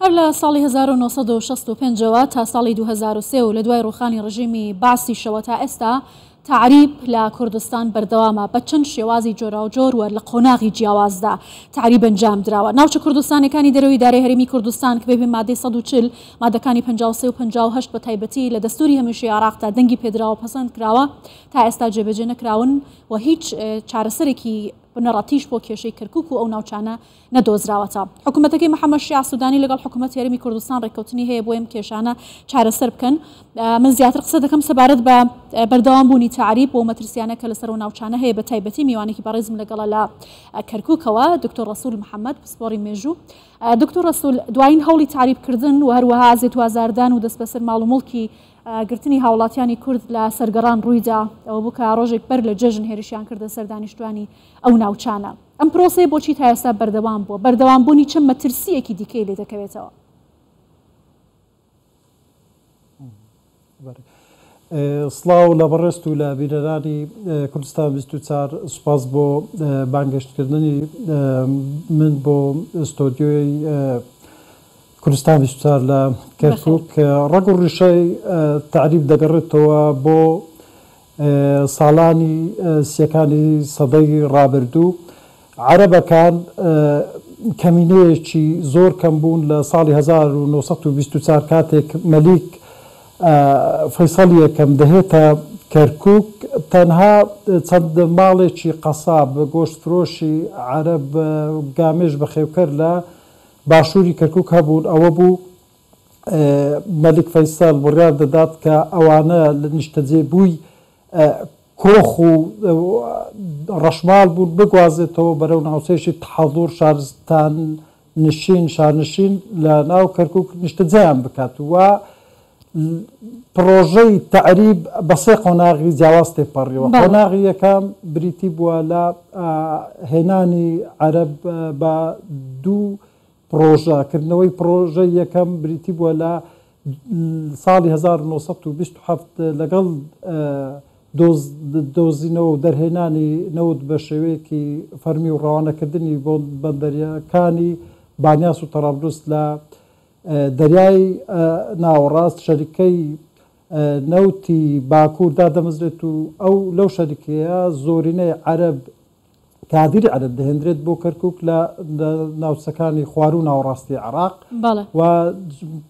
هەر لە ساڵی 1965 تا ساڵی 2003 و لە دوای ڕوخانی ڕژیمی باسیشەوە تا ئێستا تعریب لە کوردستان بەردەوامە بە چەند شێوازی جۆراوجۆر و لە قۆناغی جیاوازدا تعریب ئەنجام دراوە. ناوچە کوردستانەکانی دەرەوەی دارایی هەرێمی کوردستان کە بێ مادەی 140 مادەکانی 53 و 58 بە تایبەتی لە دەستوری هەمیشەی عێراقدا دەنگی پێدراوە پەسەند کراوە تا ئێستا جێبەجێ نەکراون و هیچ چارەسەرێکی بنەڕەتیش بۆ کێشەی کەرکووک و ئەو ناوچانە نەدۆزراوەتە. حکوومەتەکەی محەممەد شیع سوودانی لەگەڵ حکوومەت هەرێمی کوردستان ڕێککەوتنی هەیە بۆ ئەم کێشانە چارەسەر بکەن. من زیاتر قسە دەکەم سەبارەت بە بەردەوامبوونی تعریب بۆ مەترسیانە کە لەسەر و ناوچانە هەیە بە تایبەتی میوانێکی بەڕێزم لەگەڵە لە کەرکووکەوە دکتۆر ڕەسوول محەممەد پسپۆری مێژوو. دکتۆر ڕەسوول، دوایین هەوڵی تعریبکردن و هەروەها ئازێت و ئازاردان و دەست بەسەر ماڵ و مڵکی گرتنی هاوڵاتیانی کورد لە سەرگەڕان ڕوویدا ئەوە بوو کە ڕۆژێک بەر لە جێژن هێرشیان کردە سەر دانیشتوانی ئەو ناوچانە. ئەم پرۆسەی بۆچی تا ئێستا بەردەوام بووە؟ بەردەوامبوونی چەند مەترسیەکی دیکەی لێ دەکەوێتەوە؟ سڵاو لە بەڕێست و لە بینەرانی کوردستان 24 سوپاس بۆ بانگەشتکردنی من بۆ ئستۆدیۆی کوردستان 24 لە کەرکووک ڕەگ و ڕیشەی تعریب دەگەڕێتەوە بۆ ساڵانی سیەکانی سەدەی ڕابردوو. عەرەبەکان کەمینەیەکی زۆر کەم بوون لە ساڵی 1924 کاتێک مەلیک فەیسەڵ یەکەم دەهێتە کەرکووک تەنها چەند ماڵێکی قەساب گۆشتفرۆشی عەرەب گامێش بەخێوکەر لە باشووری کەرکووک هەبوون. ئەوە بوو مەلیک فەیسەڵ بڕیار دەدات کە ئەوانە لە نیشتەجێ بووی کۆخ و ڕەشماڵ بوون بگوازێتەوە بەرەو ناوچەیەکی تەحەضوڕ شارستان نشین شارنشین لە ناو کەرکووک نیشتەجێیان بکات. و پرۆژەی تعریب بە سێ قۆناغی جیاواز تێپەڕیەوە. قۆناغی یەکەم بریتی بووە لە هێنانی عەرەب بە دوو پرۆژەکردنەوەی پرۆژە یەکەم بریتی بووە لە ساڵی 1927 لەگەڵ دۆزینەوە و دەرهێنانی نەوت بە شێوەیەکی فەرمی و ڕەوانەکردنی بۆ بەندەریەکانی بانیاس و تەڕابلوس لە دەریای ناوەڕاست شەریکەی نەوتی باکوور دادەمەزرێت و ئەو لەو شەریکەیە زۆرینەی عەرەب کادری عەرەب دەهێنرێت بۆ کەرکووک لە ناوچەکانی خوار و ناوەڕاستی عێراق. و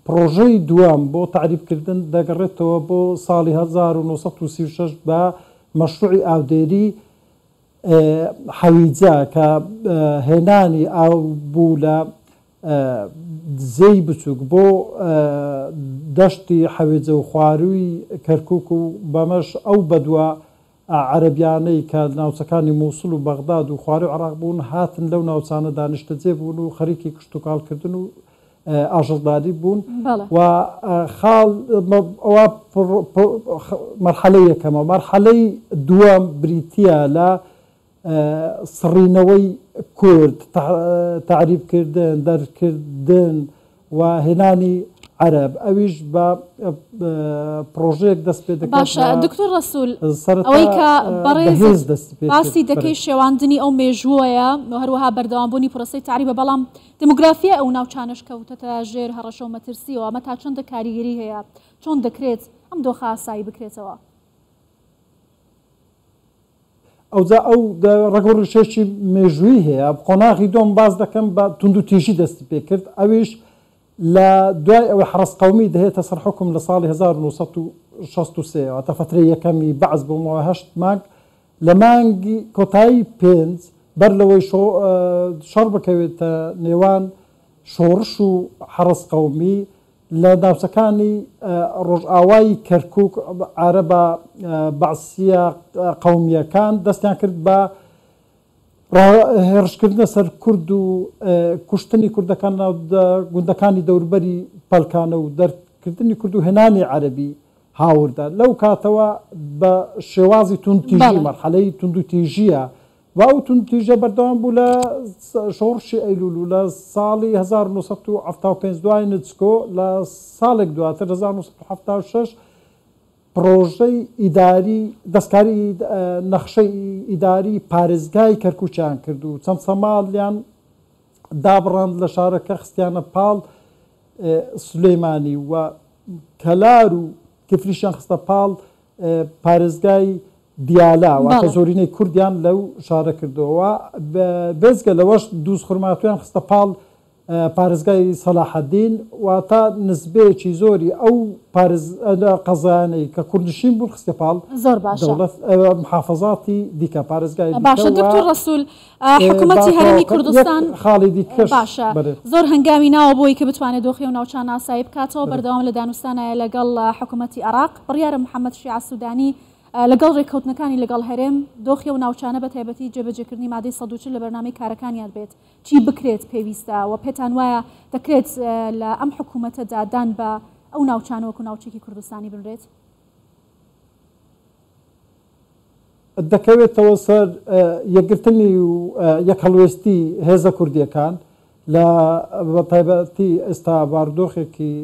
پرۆژەی دووەم بۆ تعریبکردن دەگەڕێتەوە بۆ ساڵی 1936 بە مەشروعی ئاودێری حەویجە کە هێنانی ئاو بوو لە زەی بچووک بۆ دەشتی حەویجە و خوارووی کەرکووک و بەمەش ئەو بەدووە عەرەبیانەی کە ناوچەکانی مووسڵ و بەغداد و خوارێ و عێراق بوون هاتن لەو ناوچانە دانیشتەجێ بوون و خەریکی کشت و کاڵکردن و ئاژەڵداری بوون. و خاڵ ئەوە مەرحەلەی یەکەمە. مەرحەلەی دووەم بریتیە لە سڕینەوەی کورد، تعریبکردن، دەرکردن و هێنانی عەرەب. ئەویش بە پرۆژەیەک دەست پێ دەکات. باشە دکتۆر ڕەسوول، ئەوەی کە بەڕێز باسی دەکەی شێواندنی ئەو مێژووەیە و هەروەها بەردەوامبوونی پرۆسەی تعریبە، بەڵام دموگرافیە ئەو ناوچانەش کەوتەتە ژێر هەڕەشە و مەترسیەوە. ئەمە تا چەندە کاریگەری هەیە؟ چۆن دەکرێت ئەم دۆخە ئاسایی بکرێتەوە؟ ئەوجا ئەو ڕەگ و ڕیشێکی مێژووی هەیە. قۆناغی دۆم باز دەکەم بە تونند و تیژی دەستی پێ کرد. ئەویش لە دوای ئەوەی حرەس قەومی دەهێتە سەر حکم لە ساڵی 1963 تا فترەی یەکەمی بەعز بۆمەوە 8 مانگ لە مانگی کۆتایی 5 بەر لەوەی شەڕ بکەوێتە نێوان شۆڕش و حرەس قەومی لە ناوچەکانی ڕۆژئاوای کەرکووک عەرەبە بەعسیە قەومیەکان دەستیان کرد بە هێرشکردنە سەر کورد و کوشتنی کوردەکان گوندەکانی دەوروبەری پەلکانە و دەرکردنی کورد و هێنانی عەرەبی هاوردا. لەو کاتەوە بە شێوازی توندتیژی مەرحەلەی توندتیژیە و ئەو توندتیژە بەردەوام بوو لە شۆڕشی ئەیلول و لە ساڵی 1975 دوای نچکۆ لە ساڵێک دواتر 1976 پرۆژەی ئیداری دەستکاری نەخشەی ئیداری پارێزگای کەرکووکیان کرد و چەند سەماڵیان دابڕاند لە شارەکە خستیانە پاڵ سلەیمانی و کەلار و کفریشیان خستە پاڵ پارێزگای دیالا واتە زۆرینەی کوردیان لەو شارە کردەوە بێزگە لەوەش دووس خورماتویان خستە پاڵ پارێزگای سەلاحەدین واتە نسبەیەکی زۆری ئەو قەزایانەی کە کوردنشین بوون خستە پاڵ زۆر باشە محافەزاتی دیکە پارێزگای باشە دکتۆر ڕەسوول حکوومەتی هەرێمی کوردستان خاڵی دیکەش باشە زۆر هەنگاوی ناوە بۆی کە بتوانێت دۆخی و ناوچان ئاسایی بکاتەوە بەردەوام لە دانوستانایە لەگەڵ حکوومەتی عێراق بڕیارە محەممەد شیع سوودانی لەگەڵ ڕێککەوتنەکانی لەگەڵ هەرێم دۆخی و ناوچانە بە تایبەتی جێبەجێکردنی مادەی 140 لە بەرنامەی کارەکانیان بێت چی بکرێت پێویستە و پێتان وایە دەکرێت لە ئەم حکوومەتە دان بە ئەو ناوچانەوەکو ناوچێکی کوردستانی بنرێت دەکەوێتەوە سەر یەکگرتنی و یەک هەڵوێستی هێزە کوردیەکان لە بەتایبەتی ئێستا باردۆخێکی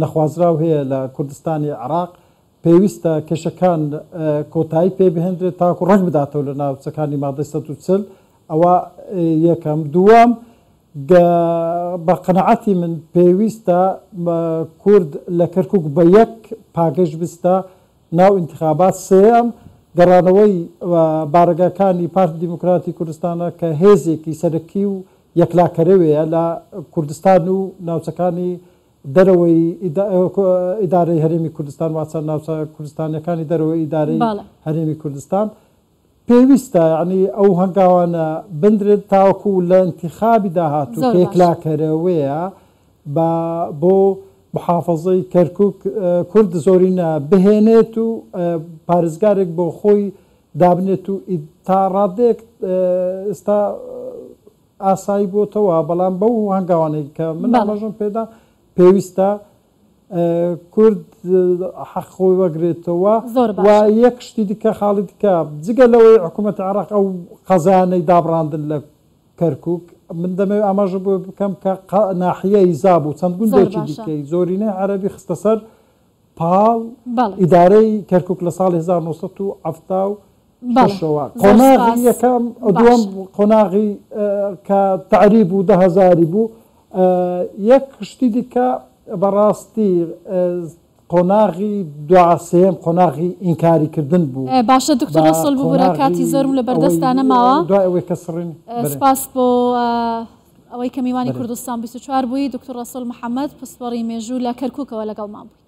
نەخوازراو هەیە لە کوردستانی عێراق پێویستە کێشەکان کۆتایی پێ بهێنرێت تاکو ڕەنگ بداتەوە لە ناوچەکانی مادەی 140 ئەوە یەکەم دووەم بە قەنەعەتی من پێویستە کورد لە کەرکووک بە یەک پاگەش بستە ناو انتخابات سێەم گەڕانەوەی بارگەکانی پارتی دیموکراتی کوردستانە کە هێزێکی سەرەکی و یەکلاکەرەوەیە لە کوردستان و ناوچەکانی دەرەوەی ئیدارەی هەرێمی کوردستان واچە ناوچە کوردستانیەکانی دەرەوەی ئیدارەی هەرێمی کوردستان پێویستە ینی ئەو هەنگاوانە بندرێت تاوەکو لە انتخابی داهاتوو کە یەکلاکەرەوەیە بۆ محافەزەی کەرکووک کورد زۆرینە بهێنێت و پارێزگارێک بۆ خۆی دابنێت و تا ڕادێک ئێستا ئاسایی بۆتەوە بەڵام بەو هەنگاوانەی کە من ئاماژەم پێدا پێویستە کورد حەقخۆی وەگرێتەوە و یەک شتی دیکە خاڵی دیکە جگە لەوەی حکوومەتی عێراق ئەو قەزانەی دابڕاندن لە کەرکووک من دەمەوێت ئاماژە بۆ بکەم کە ناحیەی زاب و چەند گوندێکی دیکەی زۆرینەی عەرەبی خستە سەر پاڵ ئیدارەی کەرکووک لە ساڵی 1970 قۆناغی یەکەم دووەم قۆناغی کە تعریب و 10,000 بوو یەک شتی دیکە بەڕاستی قۆناغی دوعاسێم قۆناغی ئینکاریکردن بوو باشە دکتۆر ڕەسوول ببوورە کاتی زۆرم لە بەردەستانە ماوە دوای ئەوەی کە سڕین سپاس بۆ ئەوەی کە میوانی کوردستان 24 بووی دکتۆر ڕەسوول محەممەد پسپۆڕی مێژوو لە کەرکووکەوە لەگەڵ مام بووی